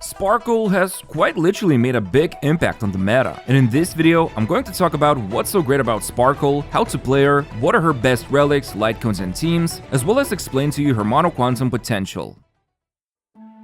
Sparkle has quite literally made a big impact on the meta, and in this video I'm going to talk about what's so great about Sparkle, how to play her, what are her best relics, light cones and teams, as well as explain to you her mono quantum potential.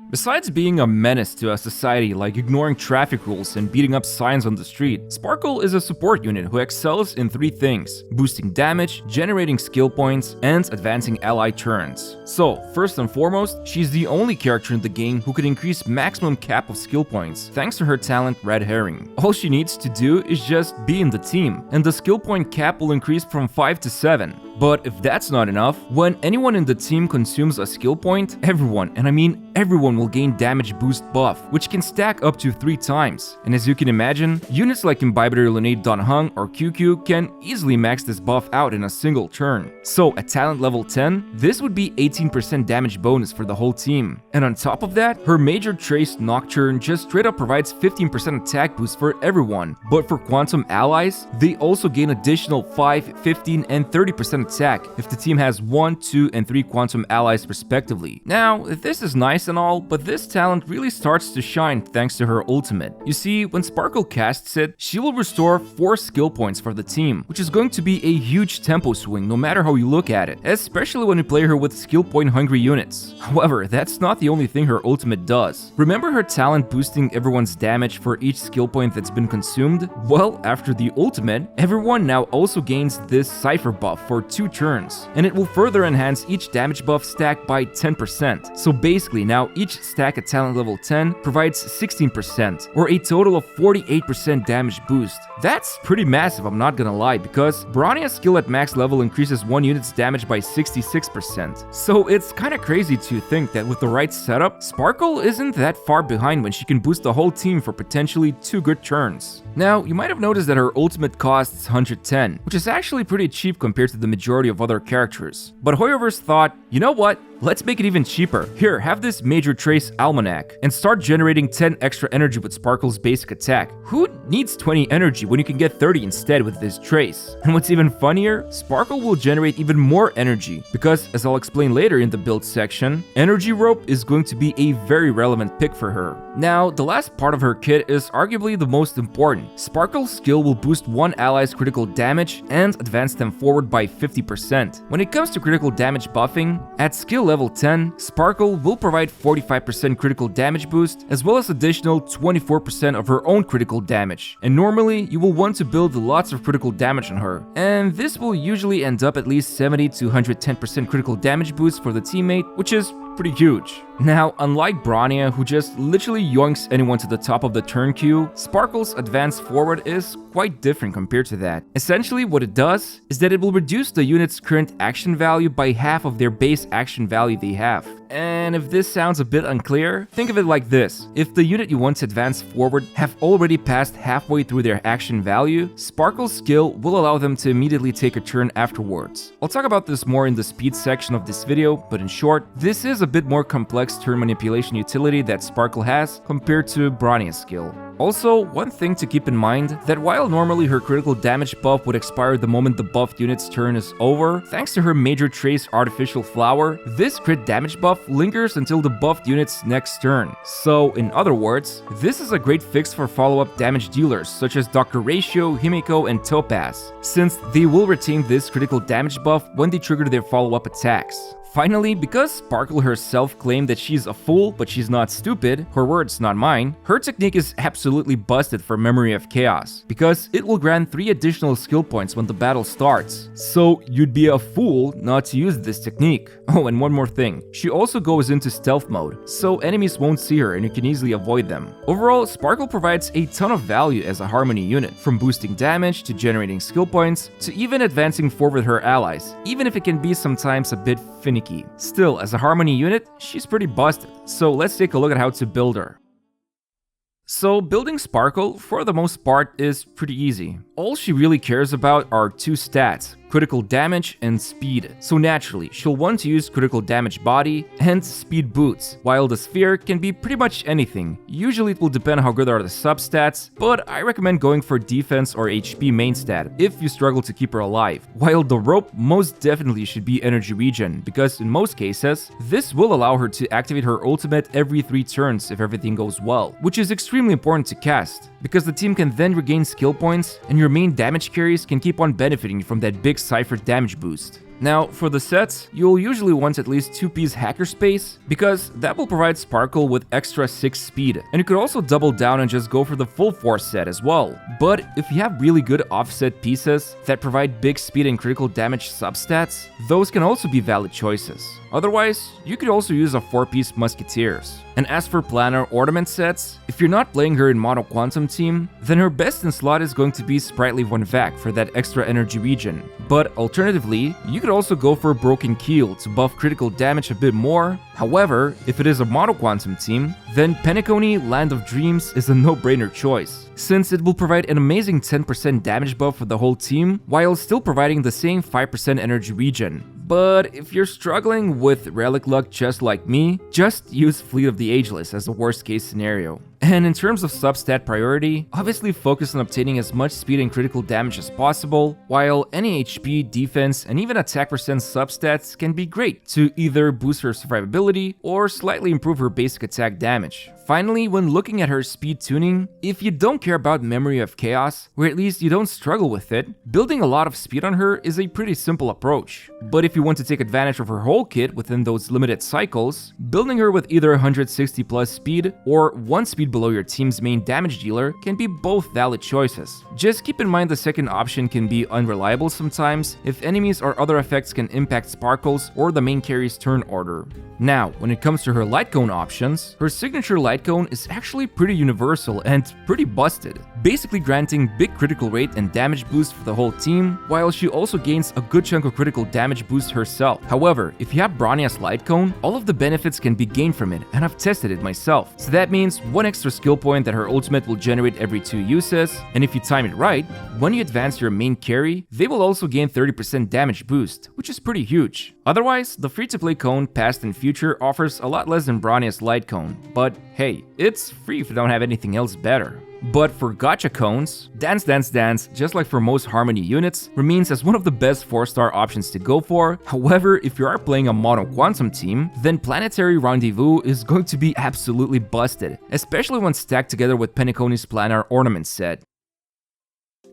Besides being a menace to a society like ignoring traffic rules and beating up signs on the street, Sparkle is a support unit who excels in three things: boosting damage, generating skill points, and advancing ally turns. So, first and foremost, she's the only character in the game who can increase maximum cap of skill points thanks to her talent Red Herring. All she needs to do is just be in the team, and the skill point cap will increase from 5 to 7. But if that's not enough, when anyone in the team consumes a skill point, everyone, and I mean everyone, will gain damage boost buff, which can stack up to 3 times. And as you can imagine, units like Imbibitor Lunate Donhung or QQ can easily max this buff out in a single turn. So at talent level 10, this would be 18% damage bonus for the whole team. And on top of that, her major trace Nocturne just straight up provides 15% attack boost for everyone. But for Quantum allies, they also gain additional 5, 15, and 30% attack if the team has 1, 2, and 3 Quantum allies respectively. Now, this is nice and all, but this talent really starts to shine thanks to her ultimate. You see, when Sparkle casts it, she will restore 4 skill points for the team, which is going to be a huge tempo swing no matter how you look at it, especially when you play her with skill point hungry units. However, that's not the only thing her ultimate does. Remember her talent boosting everyone's damage for each skill point that's been consumed? Well, after the ultimate, everyone now also gains this Cypher buff for 2 turns, and it will further enhance each damage buff stack by 10%. So basically now each stack at talent level 10 provides 16%, or a total of 48% damage boost. That's pretty massive, I'm not gonna lie, because Bronia's skill at max level increases one unit's damage by 66%. So it's kinda crazy to think that with the right setup, Sparkle isn't that far behind when she can boost the whole team for potentially 2 good turns. Now, you might have noticed that her ultimate costs 110, which is actually pretty cheap compared to the majority of other characters. But Hoyoverse thought, you know what? Let's make it even cheaper. Here, have this Major Trace Almanac, and start generating 10 extra energy with Sparkle's basic attack. Who needs 20 energy when you can get 30 instead with this trace? And what's even funnier, Sparkle will generate even more energy, because as I'll explain later in the build section, Energy Rope is going to be a very relevant pick for her. Now, the last part of her kit is arguably the most important. Sparkle's skill will boost one ally's critical damage and advance them forward by 50%. When it comes to critical damage buffing, at skill level 10, Sparkle will provide 45% critical damage boost, as well as additional 24% of her own critical damage. And normally, you will want to build lots of critical damage on her, and this will usually end up at least 70 to 110% critical damage boost for the teammate, which is pretty huge. Now, unlike Bronia, who just literally yoinks anyone to the top of the turn queue, Sparkle's advance forward is quite different compared to that. Essentially, what it does is that it will reduce the unit's current action value by half of their base action value they have. And if this sounds a bit unclear, think of it like this. If the unit you want to advance forward have already passed halfway through their action value, Sparkle's skill will allow them to immediately take a turn afterwards. I'll talk about this more in the speed section of this video, but in short, this is a bit more complex turn manipulation utility that Sparkle has compared to Bronia's skill. Also, one thing to keep in mind, that while normally her critical damage buff would expire the moment the buffed unit's turn is over, thanks to her Major Trace Artificial Flower, this crit damage buff lingers until the buffed unit's next turn. So, in other words, this is a great fix for follow-up damage dealers such as Dr. Ratio, Himiko, and Topaz, since they will retain this critical damage buff when they trigger their follow-up attacks. Finally, because Sparkle herself claimed that she's a fool, but she's not stupid, her words, not mine, her technique is absolutely busted for Memory of Chaos, because it will grant 3 additional skill points when the battle starts. So you'd be a fool not to use this technique. Oh, and one more thing, she also goes into stealth mode, so enemies won't see her and you can easily avoid them. Overall, Sparkle provides a ton of value as a Harmony unit, from boosting damage to generating skill points, to even advancing forward her allies, even if it can be sometimes a bit finicky. Still, as a Harmony unit, she's pretty busted, so let's take a look at how to build her. So building Sparkle, for the most part, is pretty easy. all she really cares about are two stats: critical damage and speed. So naturally, she'll want to use critical damage body and speed boots, while the sphere can be pretty much anything. Usually it will depend how good are the substats, but I recommend going for defense or HP main stat if you struggle to keep her alive, while the rope most definitely should be energy regen, because in most cases, this will allow her to activate her ultimate every 3 turns if everything goes well, which is extremely important to cast, because the team can then regain skill points and your main damage carries can keep on benefiting from that big Cypher damage boost. Now, for the sets, you'll usually want at least 2-piece hacker space, because that will provide Sparkle with extra 6 speed, and you could also double down and just go for the full force set as well. But if you have really good offset pieces that provide big speed and critical damage substats, those can also be valid choices. Otherwise, you could also use a 4-piece Musketeers. And as for planar ornament sets, if you're not playing her in Mono Quantum team, then her best in slot is going to be Sprightly Von Vac for that extra energy regen. But alternatively, you could also go for Broken Keel to buff critical damage a bit more. However, if it is a Mono Quantum team, then Penacony Land of Dreams is a no-brainer choice, since it will provide an amazing 10% damage buff for the whole team, while still providing the same 5% energy regen. But if you're struggling with Relic luck just like me, just use Fleet of the Ageless as the worst case scenario. And in terms of substat priority, obviously focus on obtaining as much speed and critical damage as possible, while any HP, defense, and even attack percent substats can be great to either boost her survivability or slightly improve her basic attack damage. Finally, when looking at her speed tuning, if you don't care about Memory of Chaos, or at least you don't struggle with it, building a lot of speed on her is a pretty simple approach. But if you want to take advantage of her whole kit within those limited cycles, building her with either 160 plus speed or 1 speed below your team's main damage dealer can be both valid choices. Just keep in mind the second option can be unreliable sometimes if enemies or other effects can impact Sparkles or the main carry's turn order. Now, when it comes to her light cone options, her signature light cone is actually pretty universal and pretty busted, basically granting big critical rate and damage boost for the whole team, while she also gains a good chunk of critical damage boost herself. However, if you have Bronia's light cone, all of the benefits can be gained from it, and I've tested it myself. So that means 1 extra skill point that her ultimate will generate every 2 uses, and if you time it right, when you advance your main carry, they will also gain 30% damage boost, which is pretty huge. Otherwise, the free-to-play cone Past and Future offers a lot less than Bronia's light cone, but hey, it's free if you don't have anything else better. But for gacha cones, Dance Dance Dance, just like for most Harmony units, remains as one of the best 4-star options to go for. However, if you are playing a Mono Quantum team, then Planetary Rendezvous is going to be absolutely busted, especially when stacked together with Penacony's Planar Ornament set.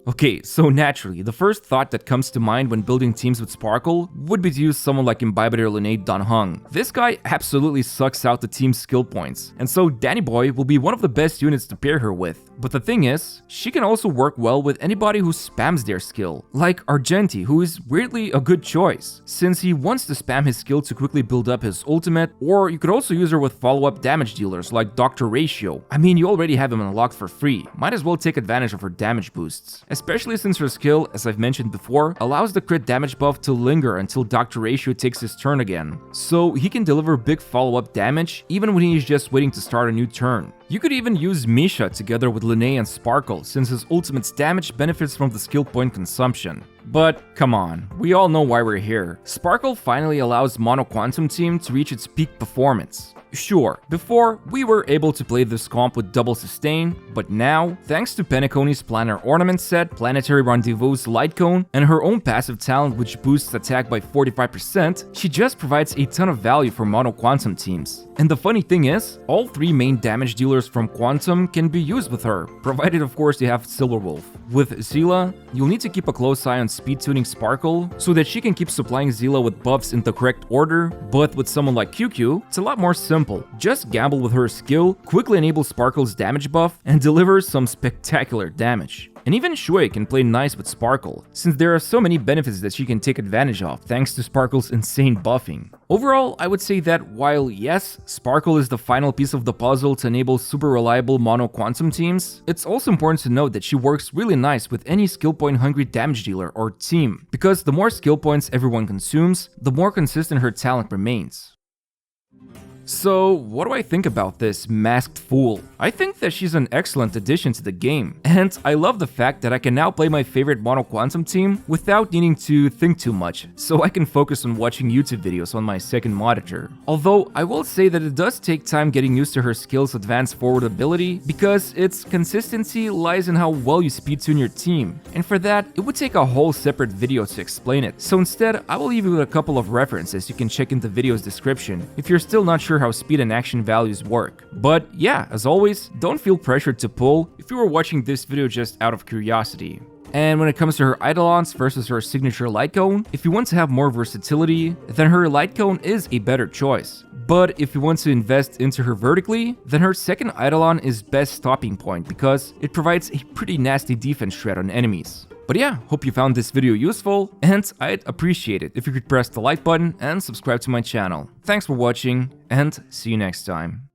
Okay, so naturally, the first thought that comes to mind when building teams with Sparkle would be to use someone like Imbibitor Linnae Dan Heng. This guy absolutely sucks out the team's skill points, and so Danny Boy will be one of the best units to pair her with. But the thing is, she can also work well with anybody who spams their skill, like Argenti, who is weirdly a good choice, since he wants to spam his skill to quickly build up his ultimate, or you could also use her with follow-up damage dealers like Dr. Ratio. I mean, you already have him unlocked for free, might as well take advantage of her damage boosts. Especially since her skill, as I've mentioned before, allows the crit damage buff to linger until Dr. Ratio takes his turn again. So he can deliver big follow-up damage even when he is just waiting to start a new turn. You could even use Misha together with Linnae and Sparkle, since his ultimate's damage benefits from the skill point consumption. But come on, we all know why we're here. Sparkle finally allows Mono Quantum team to reach its peak performance. Sure, before, we were able to play this comp with double sustain, but now, thanks to Penacony's Planar Ornament set, Planetary Rendezvous Light Cone, and her own passive talent which boosts attack by 45%, she just provides a ton of value for Mono Quantum teams. And the funny thing is, all 3 main damage dealers from Quantum can be used with her, provided of course you have Silverwolf. With Zila, you'll need to keep a close eye on speed tuning Sparkle so that she can keep supplying Zila with buffs in the correct order, but with someone like QQ, it's a lot more simple. Just gamble with her skill, quickly enable Sparkle's damage buff, and deliver some spectacular damage. And even Shui can play nice with Sparkle, since there are so many benefits that she can take advantage of thanks to Sparkle's insane buffing. Overall, I would say that while yes, Sparkle is the final piece of the puzzle to enable super reliable Mono Quantum teams, it's also important to note that she works really nice with any skill point hungry damage dealer or team, because the more skill points everyone consumes, the more consistent her talent remains. So, what do I think about this masked fool? I think that she's an excellent addition to the game, and I love the fact that I can now play my favorite Mono Quantum team without needing to think too much, so I can focus on watching YouTube videos on my second monitor. Although, I will say that it does take time getting used to her skill's advanced forward ability, because its consistency lies in how well you speed tune your team, and for that, it would take a whole separate video to explain it. So instead, I will leave you with a couple of references you can check in the video's description if you're still not sure how speed and action values work. But yeah, as always, don't feel pressured to pull if you were watching this video just out of curiosity. And when it comes to her Eidolons versus her signature light cone, if you want to have more versatility, then her light cone is a better choice. But if you want to invest into her vertically, then her second Eidolon is best stopping point because it provides a pretty nasty defense threat on enemies. But yeah, hope you found this video useful, and I'd appreciate it if you could press the like button and subscribe to my channel. Thanks for watching, and see you next time.